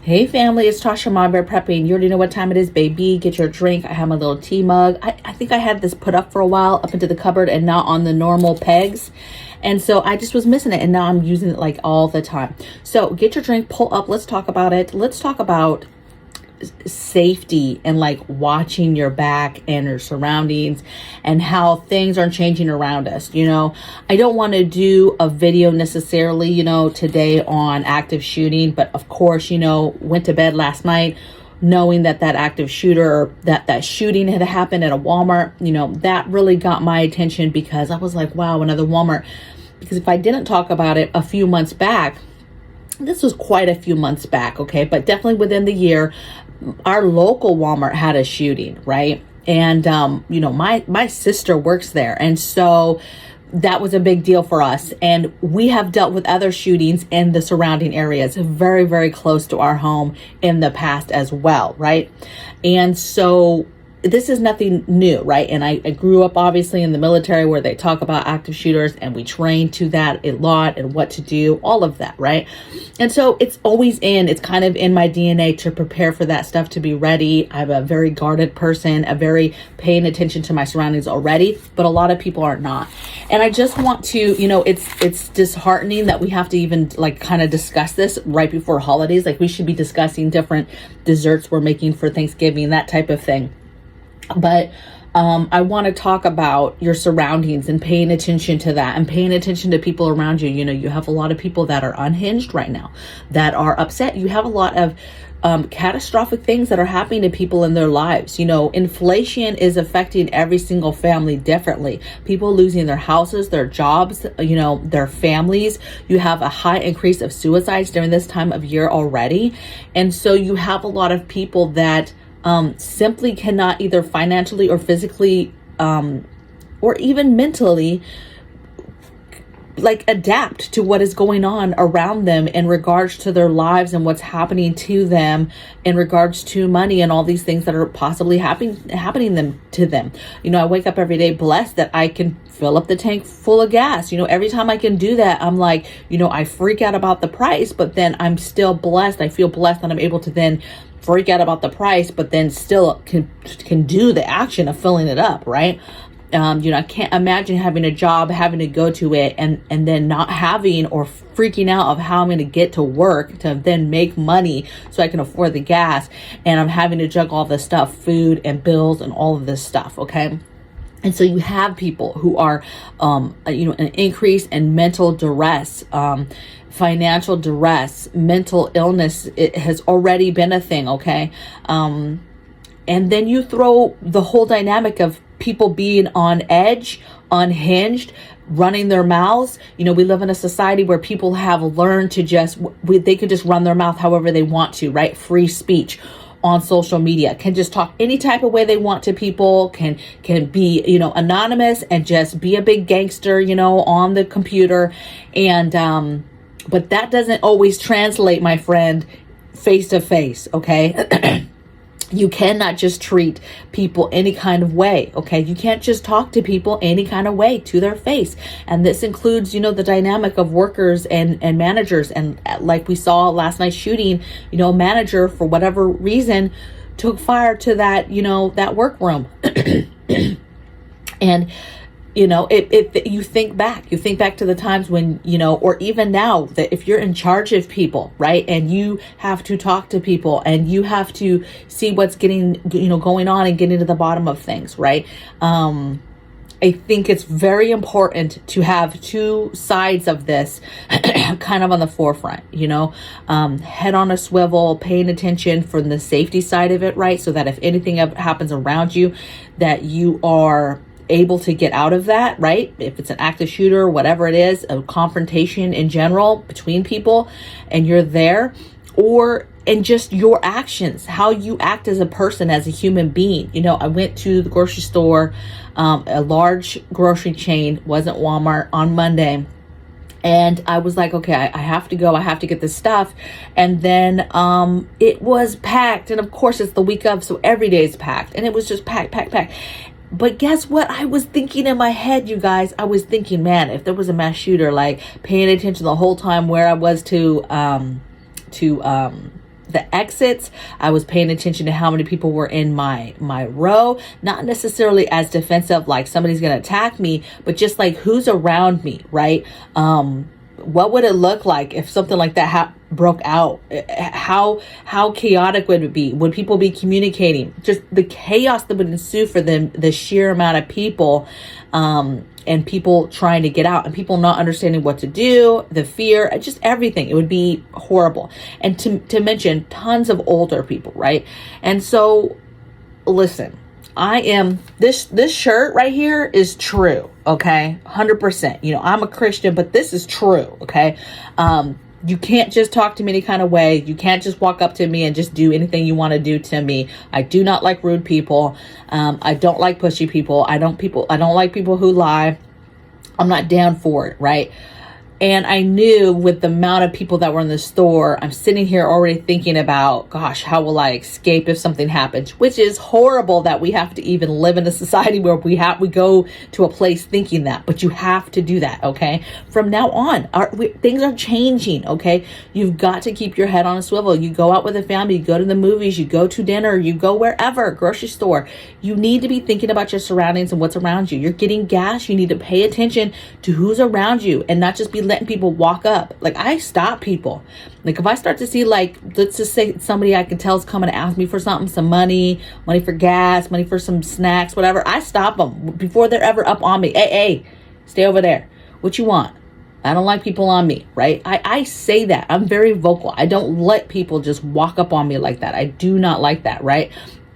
Hey family, it's Tasha MAMABEAR prepping. You already know what time it is, baby. Get your drink. I have my little tea mug. I think I had this put up for a while, up into the cupboard and not on the normal pegs. And so I just was missing it, and now I'm using it like all the time. So get your drink, pull up. Let's talk about it. Let's talk about safety and like watching your back and your surroundings and how things are changing around us. I don't want to do a video necessarily, today on active shooting, but of course, went to bed last night knowing that active shooter, or that shooting had happened at a Walmart. That really got my attention because I was like, wow, another Walmart. Because if I didn't talk about it a few months back, this was quite a few months back, okay, but definitely within the year, our local Walmart had a shooting, right? And my sister works there, and so that was a big deal for us. And we have dealt with other shootings in the surrounding areas, very, very close to our home in the past as well, right? And so this is nothing new, right? And I grew up obviously in the military where they talk about active shooters, and we train to that a lot and what to do, all of that, right? And so it's kind of in my DNA to prepare for that stuff, to be ready. I'm a very guarded person, a very paying attention to my surroundings already, but a lot of people are not. And I just want to, it's disheartening that we have to even like kind of discuss this right before holidays. Like we should be discussing different desserts we're making for Thanksgiving, that type of thing. But I want to talk about your surroundings and paying attention to that and paying attention to people around you. You have a lot of people that are unhinged right now, that are upset. You have a lot of catastrophic things that are happening to people in their lives. Inflation is affecting every single family differently. People losing their houses, their jobs, their families. You have a high increase of suicides during this time of year already. And so you have a lot of people that simply cannot either financially or physically or even mentally like adapt to what is going on around them in regards to their lives and what's happening to them in regards to money and all these things that are possibly happening to them. I wake up every day blessed that I can fill up the tank full of gas. Every time I can do that, I'm like, I freak out about the price, but then I'm still blessed. I feel blessed that I'm able to then freak out about the price, but then still can do the action of filling it up, right? I can't imagine having a job, having to go to it, and then not having, or freaking out of how I'm going to get to work to then make money so I can afford the gas, and I'm having to juggle all this stuff, food and bills and all of this stuff, okay? And so you have people who are, an increase in mental duress, financial duress, mental illness. It has already been a thing, okay? And then you throw the whole dynamic of people being on edge, unhinged, running their mouths. We live in a society where people have learned to they can just run their mouth however they want to, right? Free speech on social media, can just talk any type of way they want to people, can be, anonymous and just be a big gangster, on the computer. And, but that doesn't always translate, my friend, face to face. Okay. You cannot just treat people any kind of way, okay? You can't just talk to people any kind of way to their face. And this includes, the dynamic of workers and managers. And like we saw last night's shooting, a manager, for whatever reason, took fire to that, that workroom. And you think back to the times when, or even now, that if you're in charge of people, right, and you have to talk to people and you have to see what's going on and getting to the bottom of things, right? I think it's very important to have two sides of this kind of on the forefront, head on a swivel, paying attention from the safety side of it, right? So that if anything happens around you, that you are able to get out of that, right? If it's an active shooter, whatever it is, a confrontation in general between people, and you're there, and just your actions, how you act as a person, as a human being. I went to the grocery store, a large grocery chain, wasn't Walmart, on Monday. And I was like, okay, I have to go. I have to get this stuff. And then it was packed. And of course, it's the week of, so every day is packed. And it was just packed. But guess what? I was thinking in my head, you guys, I was thinking, man, if there was a mass shooter, like paying attention the whole time where I was to the exits. I was paying attention to how many people were in my row, not necessarily as defensive, like somebody's going to attack me, but just like who's around me, right? What would it look like if something like that broke out? How chaotic would it be? Would people be communicating? Just the chaos that would ensue for them, the sheer amount of people, and people trying to get out and people not understanding what to do, the fear, just everything. It would be horrible. And to mention tons of older people, right? And so listen, this shirt right here is true. Okay. 100%. You know, I'm a Christian, but this is true. Okay. You can't just talk to me any kind of way. You can't just walk up to me and just do anything you want to do to me. I do not like rude people. I don't like pushy people. I don't like people who lie. I'm not down for it, right? And I knew with the amount of people that were in the store, I'm sitting here already thinking about, gosh, how will I escape if something happens? Which is horrible that we have to even live in a society where we go to a place thinking that, but you have to do that, okay? From now on, things are changing, okay? You've got to keep your head on a swivel. You go out with a family, you go to the movies, you go to dinner, you go wherever, grocery store. You need to be thinking about your surroundings and what's around you. You're getting gas. You need to pay attention to who's around you and not just be letting people walk up. Like, I stop people. Like, if I start to see, like, let's just say somebody I can tell is coming to ask me for something, some money for gas, money for some snacks, whatever, I stop them before they're ever up on me. Hey, stay over there. What you want? I don't like people on me, right? I say that. I'm very vocal. I don't let people just walk up on me like that. I do not like that, right?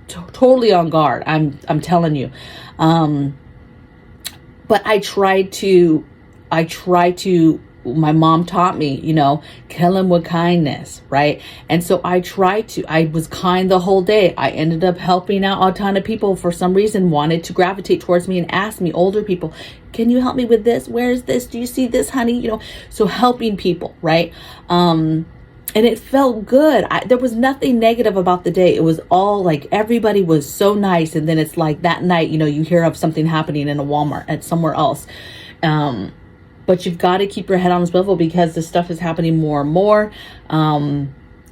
Totally on guard. I'm telling you. But I try to, my mom taught me, you know, kill him with kindness, right? And so I was kind the whole day. I ended up helping out a ton of people for some reason, wanted to gravitate towards me and ask me, older people, can you help me with this? Where is this? Do you see this, honey? You know, so helping people, right? And it felt good. There was nothing negative about the day. It was all like, everybody was so nice. And then it's like that night, you know, you hear of something happening in a Walmart at somewhere else. But you've got to keep your head on a swivel because this stuff is happening more and more.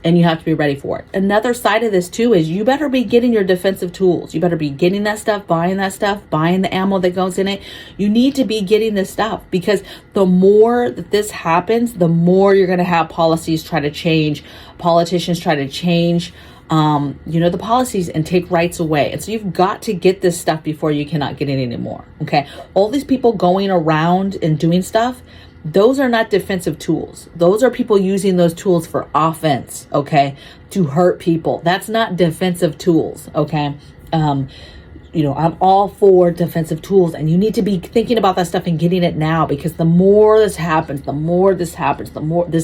And you have to be ready for it. Another side of this too is you better be getting your defensive tools. You better be getting that stuff, buying the ammo that goes in it. You need to be getting this stuff because the more that this happens, the more you're going to have policies try to change, politicians try to change, the policies and take rights away. And so you've got to get this stuff before you cannot get it anymore. Okay. All these people going around and doing stuff, those are not defensive tools. Those are people using those tools for offense, okay, to hurt people. That's not defensive tools, okay? I'm all for defensive tools, and you need to be thinking about that stuff and getting it now, because the more this happens, the more this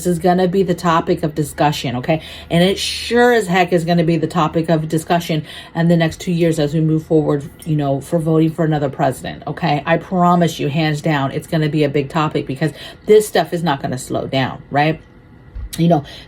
is going to be the topic of discussion, okay? And it sure as heck is going to be the topic of discussion in the next 2 years as we move forward, for voting for another president, okay? I promise you, hands down, it's going to be a big topic because this stuff is not going to slow down, right?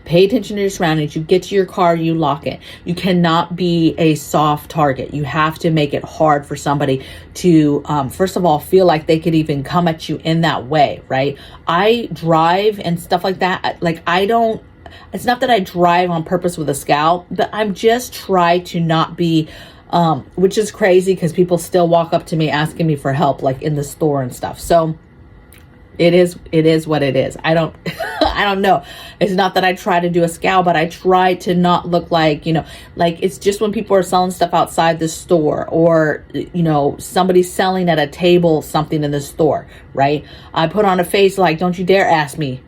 Pay attention to your surroundings. You get to your car, you lock it. You cannot be a soft target. You have to make it hard for somebody to, first of all, feel like they could even come at you in that way, right? I drive and stuff like that. Like, it's not that I drive on purpose with a scowl, but I'm just try to not be, which is crazy because people still walk up to me asking me for help, like in the store and stuff. So it is what it is. I don't know. It's not that I try to do a scowl, but I try to not look like, like it's just when people are selling stuff outside the store or, somebody's selling at a table, something in the store, right? I put on a face like, don't you dare ask me,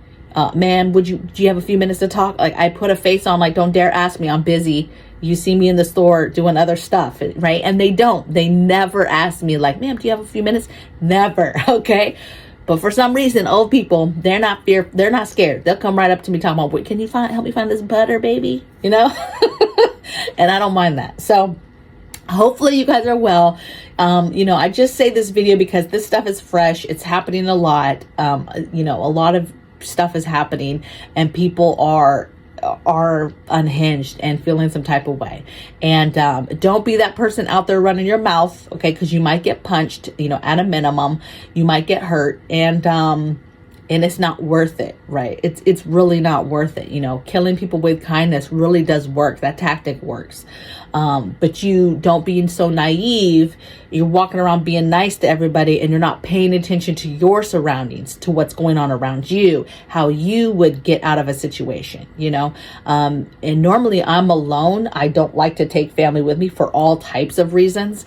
ma'am, do you have a few minutes to talk? Like, I put a face on like, don't dare ask me. I'm busy. You see me in the store doing other stuff, right? And they never ask me like, ma'am, do you have a few minutes? Never. Okay. But for some reason, old people, they're not scared. They'll come right up to me talking about, can you help me find this butter, baby? And I don't mind that. So hopefully you guys are well. I just say this video because this stuff is fresh. It's happening a lot. A lot of stuff is happening and people are unhinged and feeling some type of way. And don't be that person out there running your mouth, okay? Because you might get punched, at a minimum. You might get hurt. And and it's not worth it, right? It's really not worth it. You know, killing people with kindness really does work. That tactic works. But you don't be so naive. You're walking around being nice to everybody and you're not paying attention to your surroundings, to what's going on around you, how you would get out of a situation, you know? And normally I'm alone. I don't like to take family with me for all types of reasons.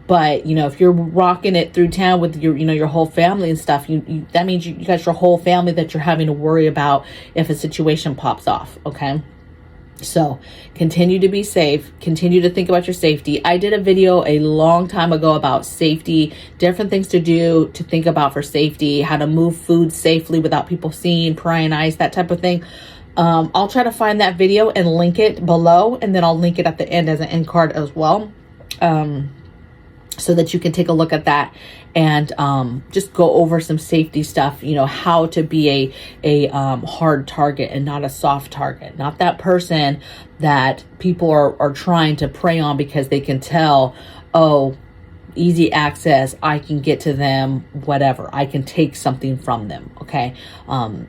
But, you know, if you're rocking it through town with your, you know, your whole family and stuff, that means you got your whole family that you're having to worry about if a situation pops off. Okay. So continue to be safe, continue to think about your safety. I did a video a long time ago about safety, different things to do, to think about for safety, how to move food safely without people seeing, prying eyes, that type of thing. I'll try to find that video and link it below, and then I'll link it at the end as an end card as well. So that you can take a look at that and just go over some safety stuff, you know, how to be a hard target and not a soft target, not that person that people are trying to prey on because they can tell, oh, easy access, I can get to them, whatever, I can take something from them. Okay.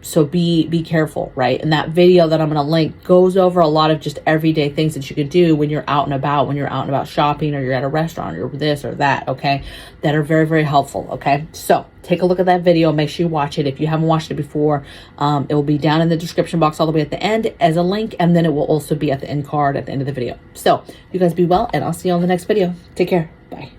So be careful, right? And that video that I'm going to link goes over a lot of just everyday things that you can do when you're out and about, shopping, or you're at a restaurant, or this or that. Okay. That are very, very helpful. Okay. So take a look at that video. Make sure you watch it. If you haven't watched it before, it will be down in the description box all the way at the end as a link. And then it will also be at the end card at the end of the video. So you guys be well, and I'll see you on the next video. Take care. Bye.